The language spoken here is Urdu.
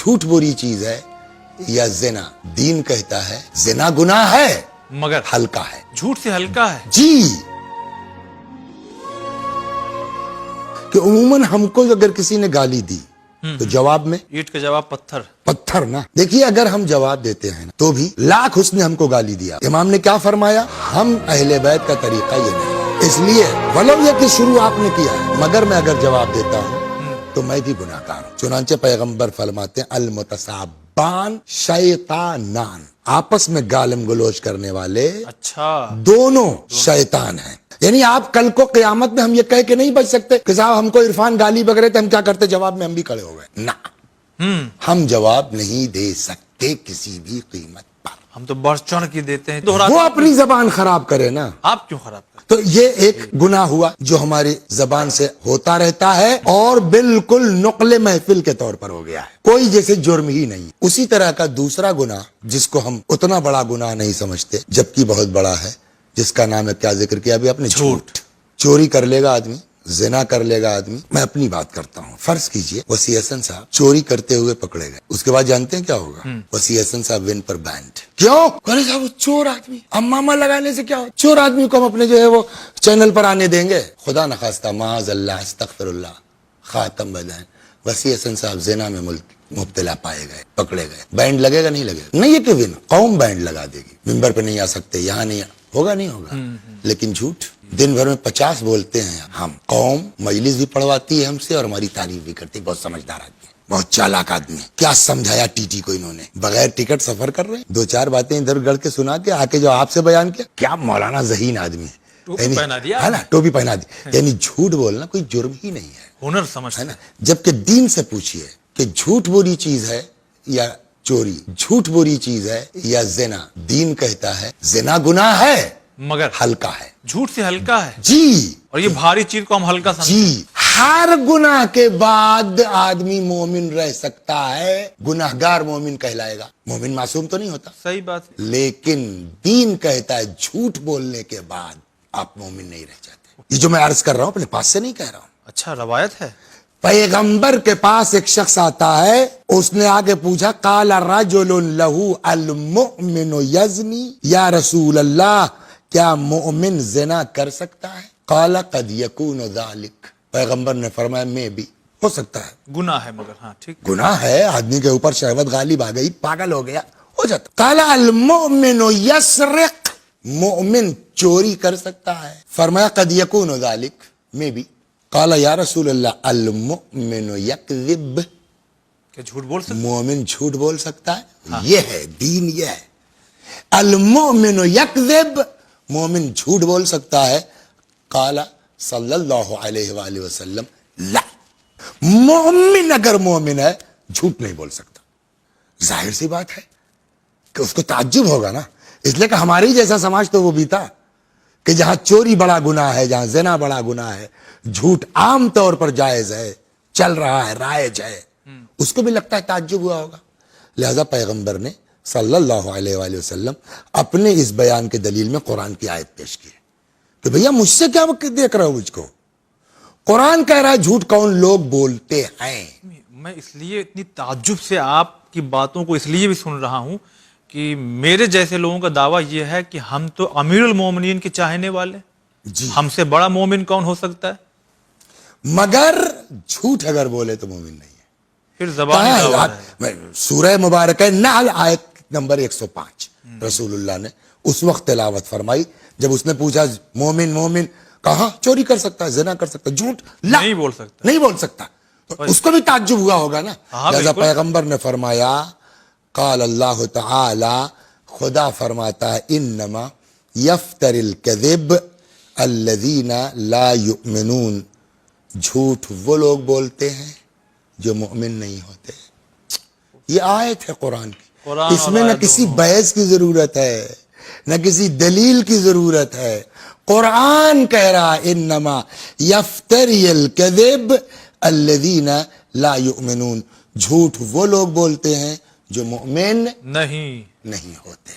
جھوٹ بری چیز ہے یا زنا؟ دین کہتا ہے زنا گناہ ہے مگر ہلکا ہے، جھوٹ سے ہلکا ہے. جی. کہ عموماً ہم کو اگر کسی نے گالی دی تو جواب میں اینٹ کا جواب پتھر. پتھر نا. دیکھیے اگر ہم جواب دیتے ہیں تو بھی لاکھ اس نے ہم کو گالی دیا، امام نے کیا فرمایا؟ ہم اہل بیت کا طریقہ یہ نہیں، اس لیے ولو یہ کہ شروع آپ نے کیا ہے مگر میں اگر جواب دیتا ہوں تو میں بھی گناہ گار ہوں. چنانچہ پیغمبر فرماتے ہیں المتصابان شیطانان، آپس میں گالم گلوچ کرنے والے اچھا دونوں شیطان ہیں. یعنی آپ کل کو قیامت میں ہم یہ کہہ کے نہیں بچ سکتے کہ صاحب ہم کو عرفان گالی بک رہے تھے، ہم کیا کرتے؟ جواب میں ہم بھی کھڑے ہو گئے. نہ، ہم جواب نہیں دے سکتے کسی بھی قیمت پر. ہم تو بڑھ چڑھ کے دیتے ہیں. وہ اپنی زبان خراب کرے نا. آپ کیوں خراب کرتے؟ تو یہ ایک گناہ ہوا جو ہماری زبان سے ہوتا رہتا ہے اور بالکل نقل محفل کے طور پر ہو گیا ہے، کوئی جیسے جرم ہی نہیں. اسی طرح کا دوسرا گناہ جس کو ہم اتنا بڑا گناہ نہیں سمجھتے جبکہ بہت بڑا ہے، جس کا نام ہے، کیا ذکر کیا ابھی آپ نے؟ جھوٹ. چوری کر لے گا آدمی، زنا کر لے گا آدمی. میں اپنی بات کرتا ہوں. فرض کیجئے وسیع حسن صاحب چوری کرتے ہوئے پکڑے گئے، اس کے بعد جانتے ہیں کیا ہوگا؟ وسیع حسن صاحب ون پر بینڈ. کیوں؟ کہنے صاحب چور آدمی، امامہ لگانے سے کیا ہو؟ چور آدمی کو ہم اپنے جو ہے وہ چینل پر آنے دیں گے؟ خدا نخواستہ، معاذ اللہ، استغفر اللہ، خاتم بدین. وسیع حسن صاحب زنا میں مبتلا پائے گئے، پکڑے گئے. بینڈ لگے گا نہیں لگے گا؟ نہیں، یہ کہ ون قوم بینڈ لگا دے گی، ممبر پہ نہیں آ سکتے، یہاں نہیں ہوگا، نہیں ہوگا. لیکن جھوٹ دن بھر میں 50 بولتے ہیں ہم. قوم مجلس بھی پڑھواتی ہے ہم سے اور ہماری تعریف بھی کرتی ہے. بہت سمجھدار آدمی ہے، بہت چالاک آدمی ہے. کیا سمجھایا ٹی ٹی کو انہوں نے؟ بغیر ٹکٹ سفر کر رہے ہیں، 2-4 باتیں ادھر گڑھ کے سنا کے آ کے جو آپ سے بیان کیا. کیا مولانا ذہین آدمی ہے، ٹوپی پہنا دیا ہے نا، ٹوپی پہنا دی. یعنی جھوٹ بولنا کوئی جرم ہی نہیں ہے، ہنر سمجھتے ہے نا. جبکہ دین سے پوچھئے کہ جھوٹ بری چیز ہے یا چوری، جھوٹ بری چیز ہے یا زنا؟ دین کہتا ہے زنا گناہ ہے مگر ہلکا ہے. جھوٹ سے ہلکا ہے. جی. اور یہ بھاری چیز کو ہم ہلکا سمجھتے ہیں. جی، ہر گناہ کے بعد آدمی مومن رہ سکتا ہے، گناہگار مومن کہلائے گا. مومن معصوم تو نہیں ہوتا، صحیح بات ہے. لیکن دین کہتا ہے جھوٹ بولنے کے بعد آپ مومن نہیں رہ جاتے. یہ جو میں عرض کر رہا ہوں اپنے پاس سے نہیں کہہ رہا ہوں. اچھا روایت ہے. پیغمبر کے پاس ایک شخص آتا ہے، اس نے آگے پوچھا قال رجل لہ المؤمن یزنی، یا رسول اللہ کیا مومن زنا کر سکتا ہے؟ قال قد یکون ذالک، پیغمبر نے فرمایا میں بھی، ہو سکتا ہے. گناہ ہے مگر. ہاں ٹھیک. گناہ ہے، آدمی کے اوپر شہوت غالب آ گئی، پاگل ہو گیا، ہو جاتا. قال المؤمن یسرق، مومن چوری کر سکتا ہے؟ فرمایا قد یکون ذالک، میں بھی. قال یا رسول اللہ المؤمن یکذب، کہ جھوٹ بول سکتے؟ مومن جھوٹ بول سکتا ہے. یہ ہے دین، یہ ہے المؤمن یکذب، مومن جھوٹ بول سکتا ہے. قال صلی اللہ علیہ وآلہ وسلم لا، مومن اگر مومن ہے جھوٹ نہیں بول سکتا. ظاہر سی بات ہے کہ اس کو تعجب ہوگا نا، اس لیے کہ ہمارے جیسا سماج تو وہ بھی تھا کہ جہاں چوری بڑا گناہ ہے، جہاں زنا بڑا گناہ ہے، جھوٹ عام طور پر جائز ہے، چل رہا ہے، رائج ہے، اس کو بھی لگتا ہے تعجب ہوا ہوگا. لہذا پیغمبر نے صلی اللہ علیہ وآلہ وسلم اپنے اس بیان کے دلیل میں قرآن کی آیت پیش کی کہ بھیا مجھ سے کیا دیکھ رہے ہو مجھ کو؟ قرآن کہہ رہا ہے جھوٹ کون لوگ بولتے ہیں. میں اس لیے اتنی تعجب سے آپ کی باتوں کو اس لیے بھی سن رہا ہوں کہ میرے جیسے لوگوں کا دعویٰ یہ ہے کہ ہم تو امیر المومنین کے چاہنے والے، جی، ہم سے بڑا مومن کون ہو سکتا ہے؟ مگر جھوٹ اگر بولے تو مومن نہیں ہے. پھر زبانی دعویٰ ہے. سورہ مبارکہ نحل آیت نمبر 105 رسول اللہ نے اس وقت تلاوت فرمائی جب اس نے پوچھا مومن مومن، کہاں چوری کر سکتا ہے، زنا کر سکتا ہے، جھوٹ نہیں بول سکتا، نہیں بول سکتا. تو اس کو بھی تعجب ہوا ہوگا نا. لہذا پیغمبر نے فرمایا قال اللہ تعالی، خدا فرماتا ہے انما یفتر الکذب الذین لا یؤمنون، جھوٹ وہ لوگ بولتے ہیں جو مؤمن نہیں ہوتے. یہ آیت ہے قرآن کی، اس میں نہ کسی بحث کی ضرورت ہے نہ کسی دلیل کی ضرورت ہے. قرآن کہہ رہا انما یفتری الکذب الذین لا یؤمنون، جھوٹ وہ لوگ بولتے ہیں جو مؤمن نہیں ہوتے.